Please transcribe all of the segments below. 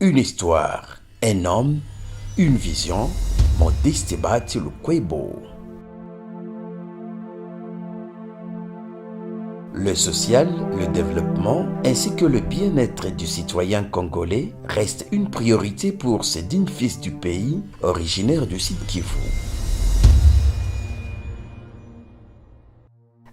Une histoire, un homme, une vision, Modeste Bahati Lukwebo. Le social, le développement ainsi que le bien-être du citoyen congolais restent une priorité pour ces dignes fils du pays, originaires du Sud Kivu.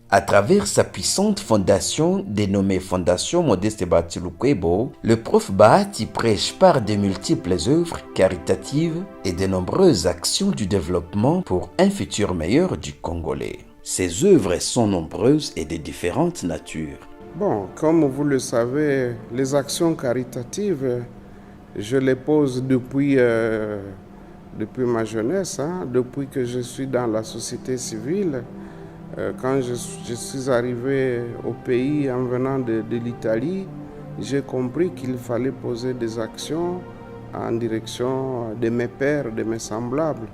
À travers sa puissante fondation dénommée Fondation Modeste Bahati Lukwebo, le prof Bahati prêche par de multiples œuvres caritatives et de nombreuses actions du développement pour un futur meilleur du Congolais. Ces œuvres sont nombreuses et de différentes natures. Bon, comme vous le savez, les actions caritatives, je les pose depuis ma jeunesse, depuis que je suis dans la société civile. Quand je suis arrivé au pays en venant de l'Italie, j'ai compris qu'il fallait poser des actions en direction de mes pairs, de mes semblables.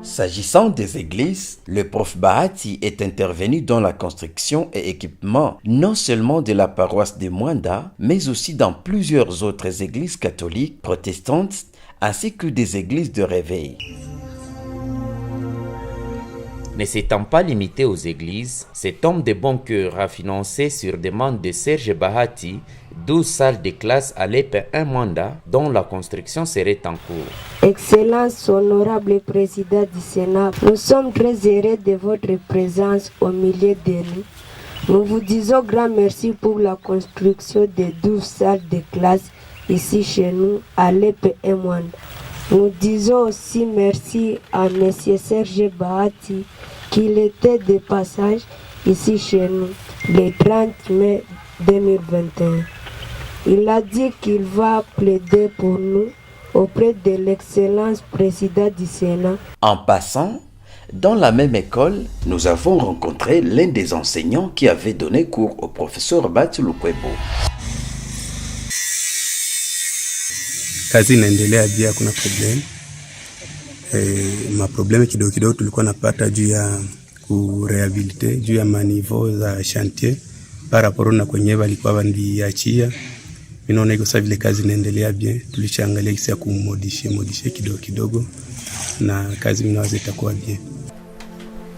S'agissant des églises, le prof Bahati est intervenu dans la construction et équipement non seulement de la paroisse de Mwanda, mais aussi dans plusieurs autres églises catholiques, protestantes, ainsi que des églises de réveil. Ne s'étant pas limité aux églises, cet homme de bon cœur a financé sur demande de Serge Bahati 12 salles de classe à l'EP1 Mwanda dont la construction serait en cours. Excellence, honorable président du Sénat, nous sommes très heureux de votre présence au milieu de nous. Nous vous disons grand merci pour la construction de 12 salles de classe ici chez nous à l'EP1 Mwanda. Nous disons aussi merci à M. Serge Bahati qu'il était de passage ici chez nous le 30 mai 2021. Il a dit qu'il va plaider pour nous auprès de l'excellence président du Sénat. En passant, dans la même école, nous avons rencontré l'un des enseignants qui avait donné cours au professeur Bahati Lukwebo. Kazi inaendelea bien, kuna problem. Maprobleme kidogo kidogo tulikuwa napata juu ya kurehabilite, juu ya maniveau za chantier par rapport na kwenye walikuwa wandiachia. Minaona iko sasa vile kazi inaendelea bien, tulishaangalia kisi ya kumodifie kidogo kidogo na kazi minaweza itakuwa bien.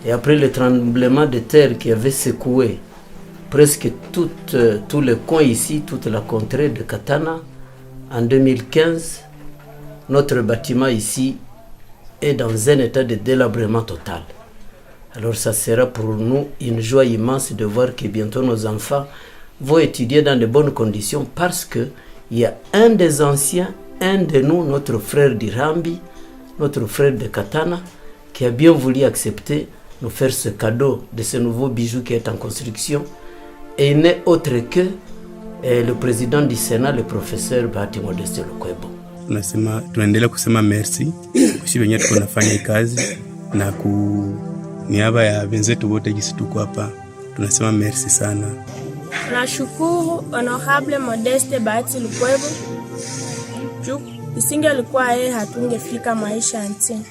Et après le tremblement de terre qui avait secoué presque tous les coins ici, toute la contrée de Katana, en 2015, notre bâtiment ici est dans un état de délabrement total. Alors ça sera pour nous une joie immense de voir que bientôt nos enfants vont étudier dans de bonnes conditions parce qu'il y a un des anciens, un de nous, notre frère d'Irambi, notre frère de Katana, qui a bien voulu accepter nous faire ce cadeau de ce nouveau bijou qui est en construction. Et il n'est autre que le président du Sénat, le professeur Bahati Modeste Lukwebo. Tunaendelea kusema merci kushi wenye tuko nafanya kazi na niaba ya wenzetu wote jinsi tuko hapa tunasema merci sana. Nashukuru honorable Modeste Bahati Lukwebo. Isingelikuwa yeye hatungefika maisha nchini.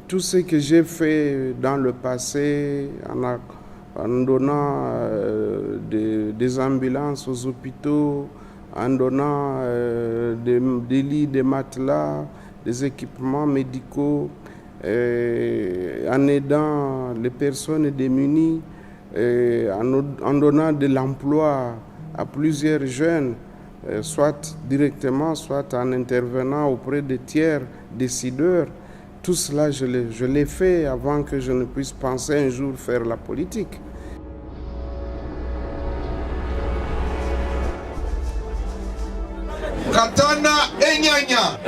Tout ce que j'ai fait dans le passé en donnant des ambulances aux hôpitaux, en donnant des lits, des matelas, des équipements médicaux, en aidant les personnes démunies, en donnant de l'emploi à plusieurs jeunes, soit directement, soit en intervenant auprès des tiers décideurs. Tout cela, je l'ai fait avant que je ne puisse penser un jour faire la politique. Katana enyanya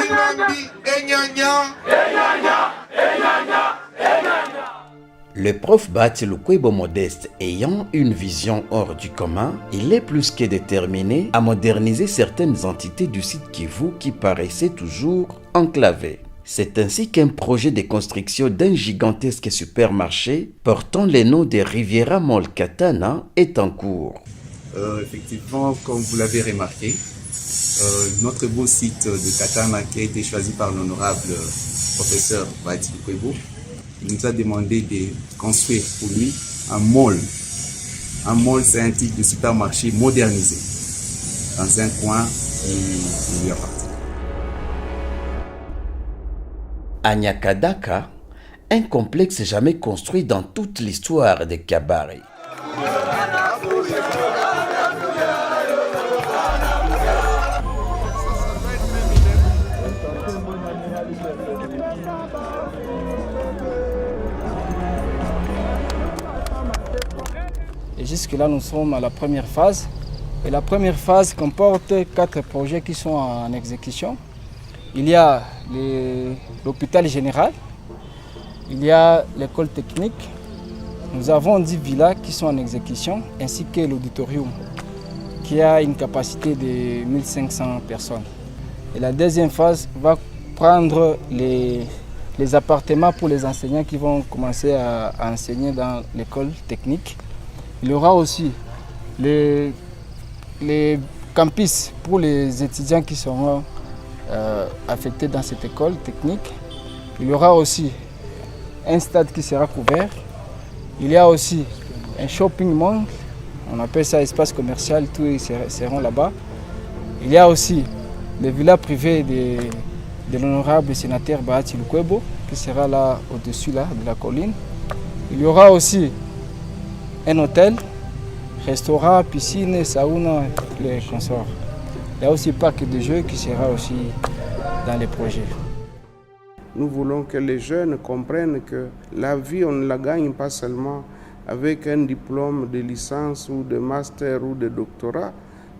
Inambi enyanya. Le prof Bahati Lukwebo Modeste ayant une vision hors du commun, il est plus que déterminé à moderniser certaines entités du site Kivu qui paraissaient toujours enclavées. C'est ainsi qu'un projet de construction d'un gigantesque supermarché portant le nom de Riviera Mall Katana est en cours. Effectivement, comme vous l'avez remarqué, notre beau site de Katana qui a été choisi par l'honorable professeur Bahati Lukwebo, il nous a demandé de construire pour lui un mall Un mall, c'est un type de supermarché modernisé dans un coin qui lui appartient. À Nyakadaka, un complexe jamais construit dans toute l'histoire de Kabare. Et jusque-là, nous sommes à la première phase. Et la première phase comporte 4 projets qui sont en exécution. Il y a l'hôpital général, il y a l'école technique, nous avons 10 villas qui sont en exécution, ainsi que l'auditorium, qui a une capacité de 1500 personnes. Et la deuxième phase va prendre les appartements pour les enseignants qui vont commencer à enseigner dans l'école technique. Il y aura aussi les campus pour les étudiants qui seront affectés dans cette école technique. Il y aura aussi un stade qui sera couvert. Il y a aussi un shopping mall, on appelle ça espace commercial, tous ils seront là-bas. Il y a aussi les villas privées de l'honorable sénateur Bahati Lukwebo qui sera là au-dessus là, de la colline. Il y aura aussi un hôtel, restaurant, piscine, sauna, les consorts. Il y a aussi un parc de jeux qui sera aussi dans les projets. Nous voulons que les jeunes comprennent que la vie, on ne la gagne pas seulement avec un diplôme de licence ou de master ou de doctorat,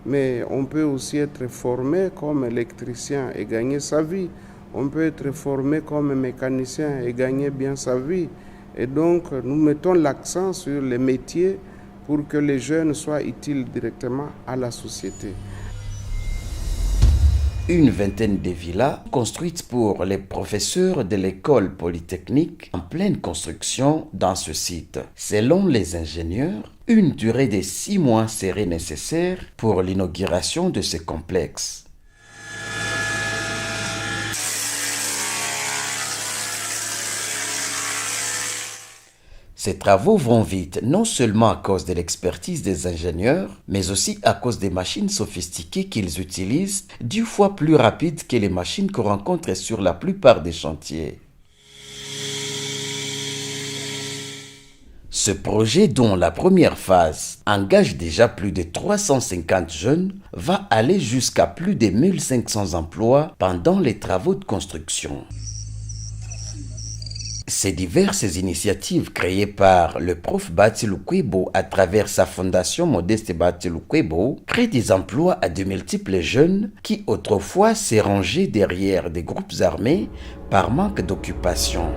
mais on peut aussi être formé comme électricien et gagner sa vie. On peut être formé comme mécanicien et gagner bien sa vie. Et donc, nous mettons l'accent sur les métiers pour que les jeunes soient utiles directement à la société. Une vingtaine de villas construites pour les professeurs de l'école polytechnique en pleine construction dans ce site. Selon les ingénieurs, une durée de 6 mois serait nécessaire pour l'inauguration de ce complexe. Ces travaux vont vite, non seulement à cause de l'expertise des ingénieurs, mais aussi à cause des machines sophistiquées qu'ils utilisent, 10 fois plus rapides que les machines qu'on rencontre sur la plupart des chantiers. Ce projet, dont la première phase engage déjà plus de 350 jeunes, va aller jusqu'à plus de 1500 emplois pendant les travaux de construction. Ces diverses initiatives créées par le prof Bahati Lukwebo à travers sa fondation Modeste Bahati Lukwebo créent des emplois à de multiples jeunes qui autrefois s'est rangés derrière des groupes armés par manque d'occupation.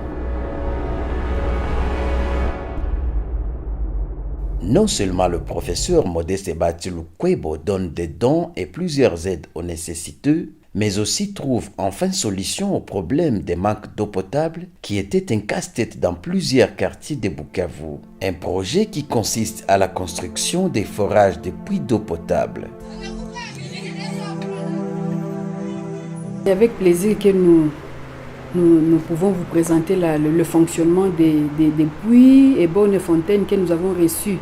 Non seulement le professeur Modeste Bahati Lukwebo donne des dons et plusieurs aides aux nécessiteux, mais aussi trouve enfin solution au problème des manques d'eau potable qui était un casse-tête dans plusieurs quartiers de Bukavu. Un projet qui consiste à la construction des forages de puits d'eau potable. C'est avec plaisir que nous pouvons vous présenter le fonctionnement des puits et bonnes fontaines que nous avons reçus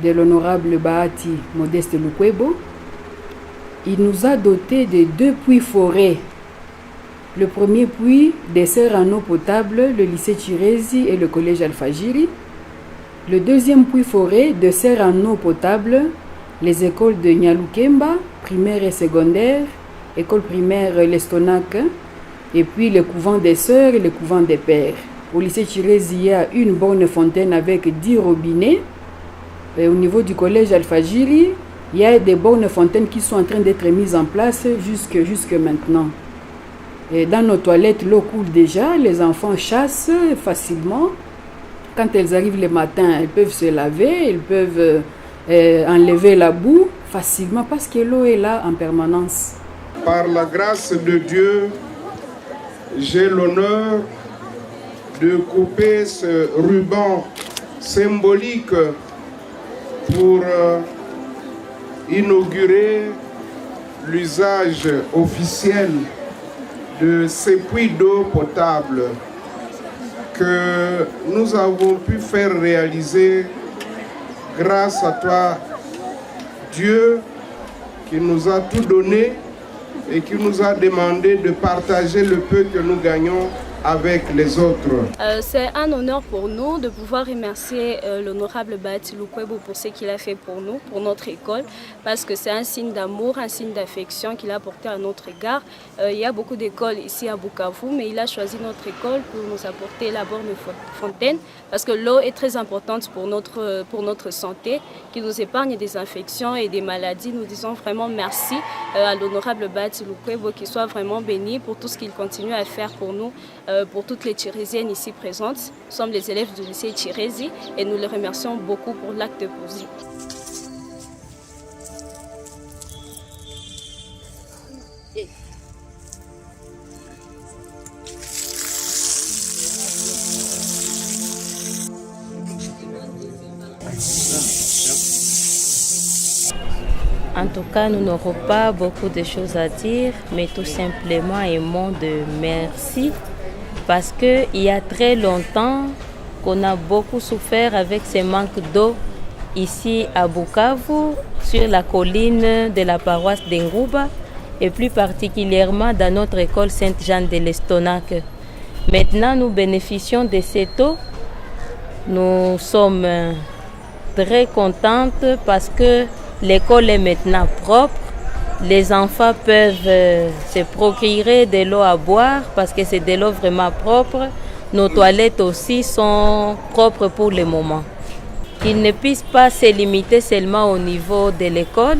de l'honorable Bahati Modeste Lukwebo. Il nous a doté de 2 puits forêts. Le premier puits dessert en eau potable le lycée Chirezi et le collège Alfajiri. Le deuxième puits forêt dessert en eau potable les écoles de Nyalukemba, primaire et secondaire, école primaire Lestonac, et puis le couvent des sœurs et le couvent des pères. Au lycée Chirezi, il y a une bonne fontaine avec 10 robinets. Et au niveau du collège Alfajiri, il y a des bonnes fontaines qui sont en train d'être mises en place jusque maintenant. Et dans nos toilettes, l'eau coule déjà, les enfants chassent facilement. Quand elles arrivent le matin, elles peuvent se laver, elles peuvent enlever la boue facilement parce que l'eau est là en permanence. Par la grâce de Dieu, j'ai l'honneur de couper ce ruban symbolique pour inaugurer l'usage officiel de ces puits d'eau potable que nous avons pu faire réaliser grâce à toi, Dieu, qui nous a tout donné et qui nous a demandé de partager le peu que nous gagnons avec les autres. C'est un honneur pour nous de pouvoir remercier l'honorable Bahati Lukwebo pour ce qu'il a fait pour nous, pour notre école, parce que c'est un signe d'amour, un signe d'affection qu'il a porté à notre égard. Il y a beaucoup d'écoles ici à Bukavu, mais il a choisi notre école pour nous apporter la borne fontaine, parce que l'eau est très importante pour notre santé, qui nous épargne des infections et des maladies. Nous disons vraiment merci à l'honorable Bahati Lukwebo, qui soit vraiment béni pour tout ce qu'il continue à faire pour nous. Pour toutes les Tchérésiennes ici présentes. Nous sommes les élèves du lycée Tchérésie et nous les remercions beaucoup pour l'acte posé. En tout cas, nous n'aurons pas beaucoup de choses à dire, mais tout simplement un mot de merci. Parce qu'il y a très longtemps qu'on a beaucoup souffert avec ce manque d'eau ici à Bukavu, sur la colline de la paroisse d'Engouba et plus particulièrement dans notre école Sainte-Jeanne de l'Estonac. Maintenant, nous bénéficions de cette eau. Nous sommes très contentes parce que l'école est maintenant propre. Les enfants peuvent se procurer de l'eau à boire parce que c'est de l'eau vraiment propre. Nos toilettes aussi sont propres pour le moment. Qu'ils ne puissent pas se limiter seulement au niveau de l'école,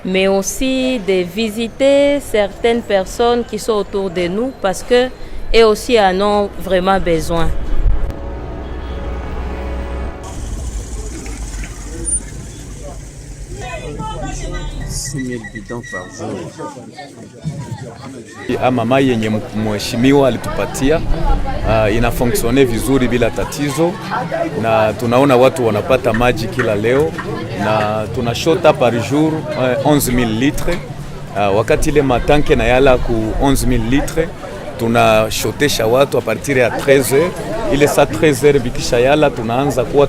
mais aussi de visiter certaines personnes qui sont autour de nous parce qu'eux aussi en ont vraiment besoin. 6,000 bidons par jour. Mama yenye mheshimiwa alitupatia inafunksione vizuri bila tatizo, na tunaona watu wanapata maji kila leo, na tunashota par jour 11,000 litres. Wakati ile matanke na yala ku 11,000 litres, tunashotesha watu a partir ya 13h. Ile saa 13h bikisha yala tunaanza kuwa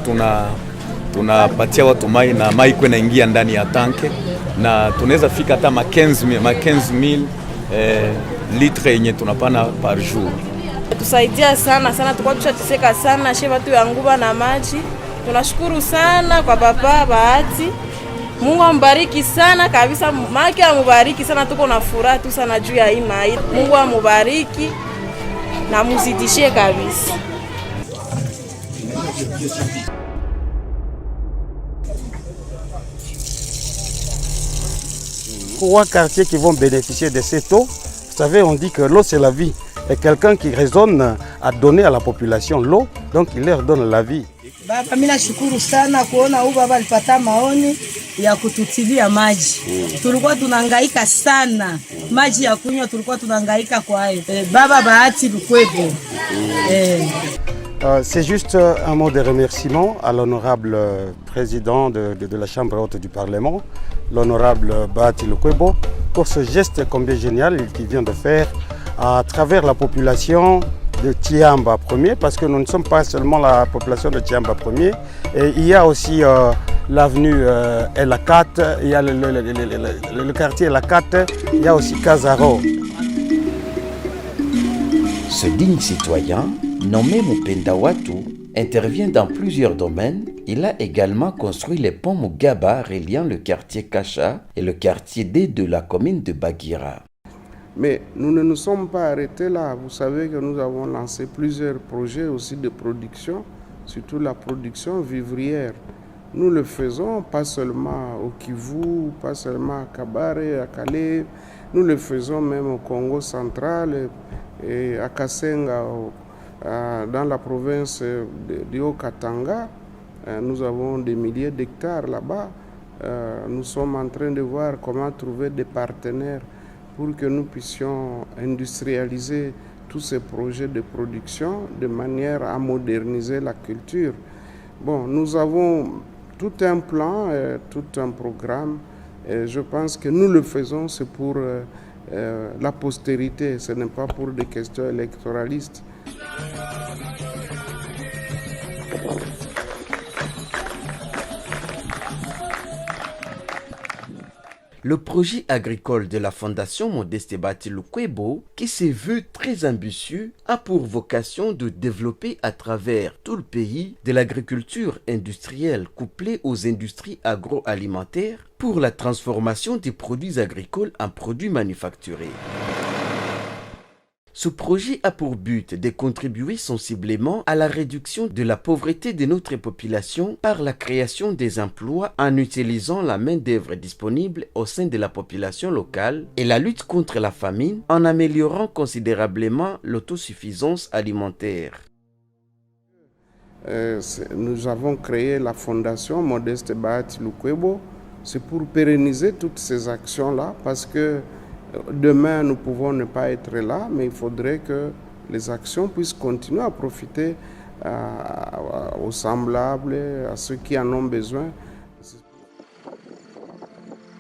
tunapatia watu mai, na mai kwenda ingia ndani ya tanke, na tunaweza fika hata 15,000 litre yenye tunapana par jour. Tusaidia sana sana, tukua tushateseka sana she watu ya Nguba na maji. Tunashukuru sana kwa Papa Bahati. Mungu ambariki sana kabisa, maki amubariki sana, tuko na furaha tu sana juu ya hii mai. Mungu amubariki na muzidishie kabisa. Trois quartiers qui vont bénéficier de cette eau. Vous savez, on dit que l'eau c'est la vie. Et quelqu'un qui raisonne à donner à la population l'eau, donc il leur donne la vie. Baba, mimi nashukuru sana kuona huyu baba alipata maoni ya kututilia maji. Tulikuwa tunahangaika sana. Maji ya kunywa tulikuwa tunahangaika kwa hayo. Baba Bahati Lukwebo. C'est juste un mot de remerciement à l'honorable président de la Chambre haute du Parlement, l'honorable Bahati Lukwebo, pour ce geste combien génial qu'il vient de faire à travers la population de Tiamba 1er, parce que nous ne sommes pas seulement la population de Tiamba 1er, et il y a aussi l'avenue Elakat, il y a le quartier Elakat, il y a aussi Kazaro. Ce digne citoyen, nommé Mupenda Watu, intervient dans plusieurs domaines. Il a également construit les ponts Mugaba reliant le quartier Kacha et le quartier D de la commune de Bagira. Mais nous ne nous sommes pas arrêtés là. Vous savez que nous avons lancé plusieurs projets aussi de production, surtout la production vivrière. Nous le faisons pas seulement au Kivu, pas seulement à Kabare, à Calais, nous le faisons même au Congo central et à Kasenga, dans la province de Haut-Katanga. Nous avons des milliers d'hectares là-bas. Nous sommes en train de voir comment trouver des partenaires pour que nous puissions industrialiser tous ces projets de production de manière à moderniser la culture. Bon, nous avons tout un plan, tout un programme, et je pense que nous le faisons, c'est pour la postérité, ce n'est pas pour des questions électoralistes. Le projet agricole de la Fondation Modeste Bahati Lukwebo, qui se veut très ambitieux, a pour vocation de développer à travers tout le pays de l'agriculture industrielle couplée aux industries agroalimentaires pour la transformation des produits agricoles en produits manufacturés. Ce projet a pour but de contribuer sensiblement à la réduction de la pauvreté de notre population par la création des emplois en utilisant la main-d'œuvre disponible au sein de la population locale et la lutte contre la famine en améliorant considérablement l'autosuffisance alimentaire. Nous avons créé la Fondation Modeste Bahati Lukwebo. C'est pour pérenniser toutes ces actions-là parce que demain, nous pouvons ne pas être là, mais il faudrait que les actions puissent continuer à profiter aux semblables, à ceux qui en ont besoin.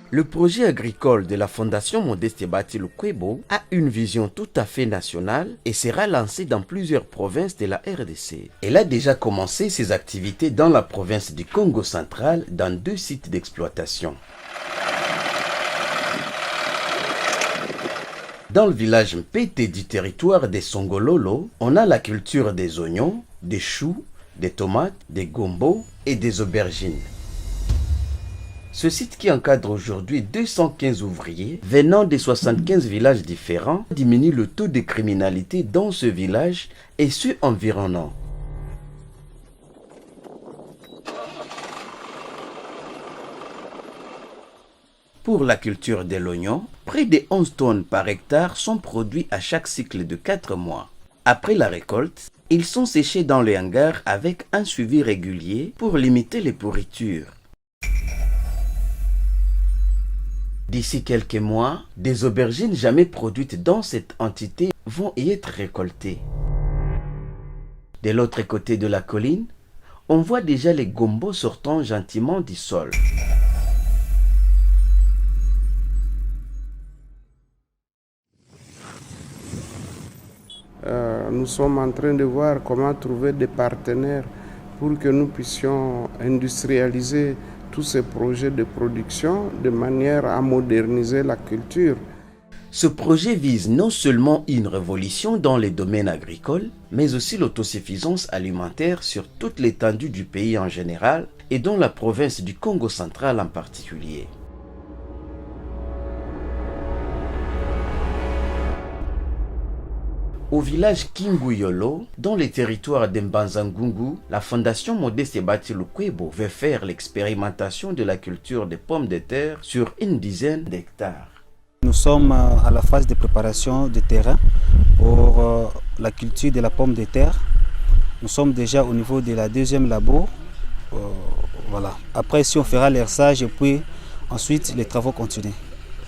Le projet agricole de la Fondation Modeste Bahati Lukwebo a une vision tout à fait nationale et sera lancé dans plusieurs provinces de la RDC. Elle a déjà commencé ses activités dans la province du Congo central dans 2 sites d'exploitation. Dans le village Mpete du territoire des Songololo, on a la culture des oignons, des choux, des tomates, des gombos et des aubergines. Ce site qui encadre aujourd'hui 215 ouvriers venant de 75 villages différents diminue le taux de criminalité dans ce village et ceux environnants. Pour la culture de l'oignon, près de 11 tonnes par hectare sont produits à chaque cycle de 4 mois. Après la récolte, ils sont séchés dans les hangars avec un suivi régulier pour limiter les pourritures. D'ici quelques mois, des aubergines jamais produites dans cette entité vont y être récoltées. De l'autre côté de la colline, on voit déjà les gombos sortant gentiment du sol. Nous sommes en train de voir comment trouver des partenaires pour que nous puissions industrialiser tous ces projets de production de manière à moderniser la culture. Ce projet vise non seulement une révolution dans les domaines agricoles, mais aussi l'autosuffisance alimentaire sur toute l'étendue du pays en général et dans la province du Congo central en particulier. Au village Kinguyolo, dans les territoires d'Mbanzangungu, la Fondation Modeste Bahati Lukwebo veut faire l'expérimentation de la culture des pommes de terre sur une dizaine d'hectares. Nous sommes à la phase de préparation de terrain pour la culture de la pomme de terre. Nous sommes déjà au niveau de la 2e labo. Voilà. Après, ici, on fera l'herçage et puis ensuite les travaux continuent.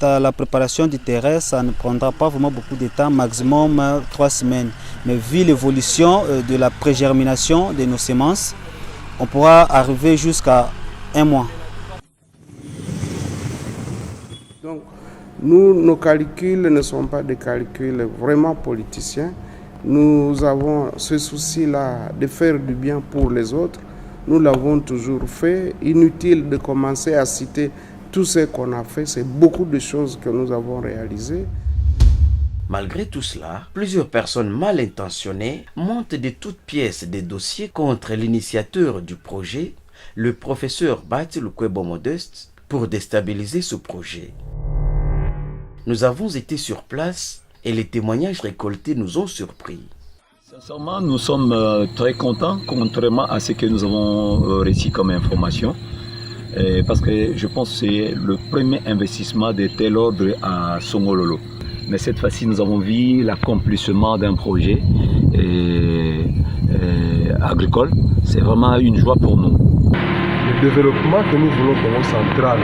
La préparation du terrain, ça ne prendra pas vraiment beaucoup de temps, maximum 3 semaines. Mais vu l'évolution de la pré-germination de nos semences, on pourra arriver jusqu'à 1 mois. Donc, nos calculs ne sont pas des calculs vraiment politiciens. Nous avons ce souci-là de faire du bien pour les autres. Nous l'avons toujours fait. Inutile de commencer à citer tout ce qu'on a fait, c'est beaucoup de choses que nous avons réalisées. Malgré tout cela, plusieurs personnes mal intentionnées montent de toutes pièces des dossiers contre l'initiateur du projet, le professeur Bahati Lukwebo Modeste, pour déstabiliser ce projet. Nous avons été sur place et les témoignages récoltés nous ont surpris. Sincèrement, nous sommes très contents, contrairement à ce que nous avons reçu comme information. Parce que je pense que c'est le premier investissement de tel ordre à Songololo. Mais cette fois-ci, nous avons vu l'accomplissement d'un projet agricole. C'est vraiment une joie pour nous. Le développement que nous voulons pour le central,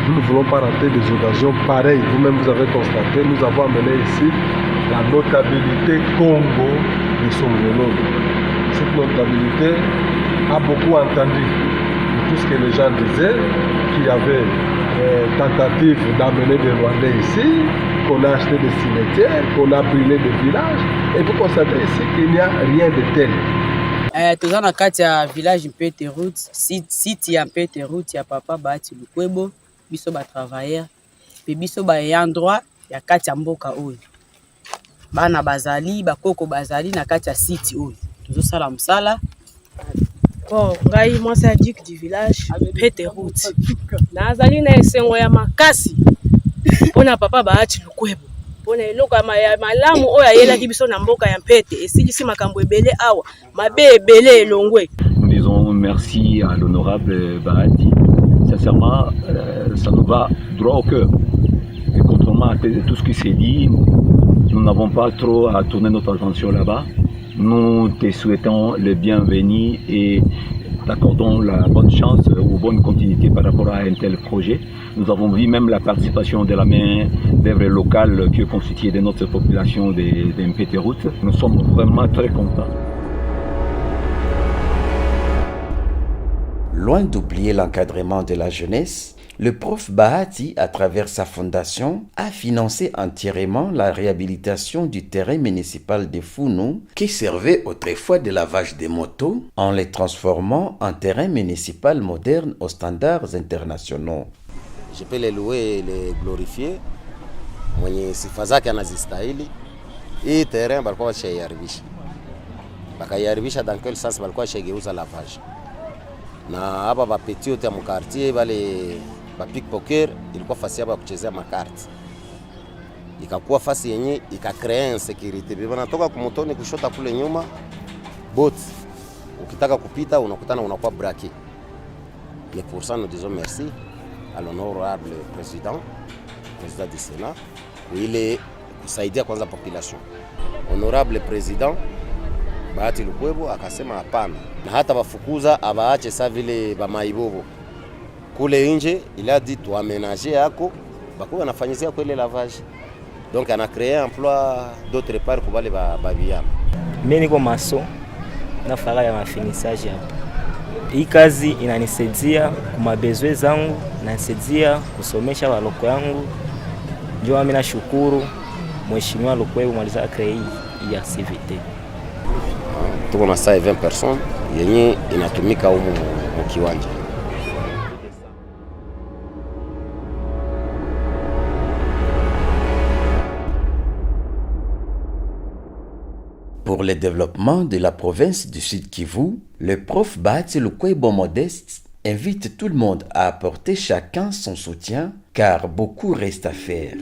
nous ne voulons pas rater des occasions pareilles. Vous-même, vous avez constaté, nous avons amené ici la notabilité Congo de Songololo. Cette notabilité a beaucoup entendu tout ce que les gens disaient, qu'il y avait tentative d'amener des Rwandais ici, qu'on a acheté des cimetières, qu'on a brûlé des villages, et vous constatez ici qu'il n'y a rien de tel. Toza na kati ya village Mpete Route, site ya Mpete Route ya papa Bahati Lukwebo, biso ba travailleur. pe biso ba ayant droit ya kati ya mboka oyo bana bazali bakoko bazali na kati ya site oyo tozosala mosala. Bon, ngai mwasi ya duc du village Pete Route nazali na esengo ya makasi mpona papa Bahati Lukwebo mpona eloko ya malamu oyo ayelaki biso na mboka ya Mpete esilisi makambo ebele awa mabe ebele elongwe. Nous disons merci à l'honorable Bahati. Sincèrement, ça nous va droit au cœur. Et contrairement à tout ce qui s'est dit, nous n'avons pas trop à tourner notre attention là-bas. Nous te souhaitons le bienvenu et t'accordons la bonne chance ou bonne continuité par rapport à un tel projet. Nous avons vu même la participation de la main d'œuvre locale qui est constituée de notre population de Mpete Route. Nous sommes vraiment très contents. Loin d'oublier l'encadrement de la jeunesse, le prof Bahati, à travers sa fondation, a financé entièrement la réhabilitation du terrain municipal de Founou, qui servait autrefois de lavage des motos, en les transformant en terrain municipal moderne aux standards internationaux. Je peux les louer et les glorifier. Mwenye sifa zake anazistahili. Hii terrain balikuwa washaiharibisha. Bakaiharibisha dans quel sens balikuwa washageuza lavage. Na hapa bapeti yote ya mkartier bale ba pickpocket ilikuwa fasi hapa kuchezea makarti. Ikakuwa fasi yenye ikacrea insecurity. Bibi natoka kumotoni kushota kule nyuma bot. Ukitaka kupita unakutana unakuwa braqué. Et pour ça nous disons merci à l'honorable président du Sénat, il est kusaidia kwanza population. Honorable président Bahati Lukwebo akasema hapana, na hata bafukuza abaache sa vile ba maibobo kule nje, il a dit tu aménager yako bako wanafanyizia kwa ile lavage, donc ana créé emploi d'autre part kwa wale ba biana. Mimi niko maso na fara ya mafinissage hapo. Hii kazi inanisaidia kwa bezwe zangu, inanisaidia kusomesha waloko yangu. Ndio mimi nashukuru Mheshimiwa Lukwebo maliza créer hii activité. Tuko na saa 20 personnes yenye inatumika humu mkiwanja. Pour le développement de la province du Sud Kivu, le prof Bahati Lukwebo Modeste invite tout le monde à apporter chacun son soutien car beaucoup reste à faire.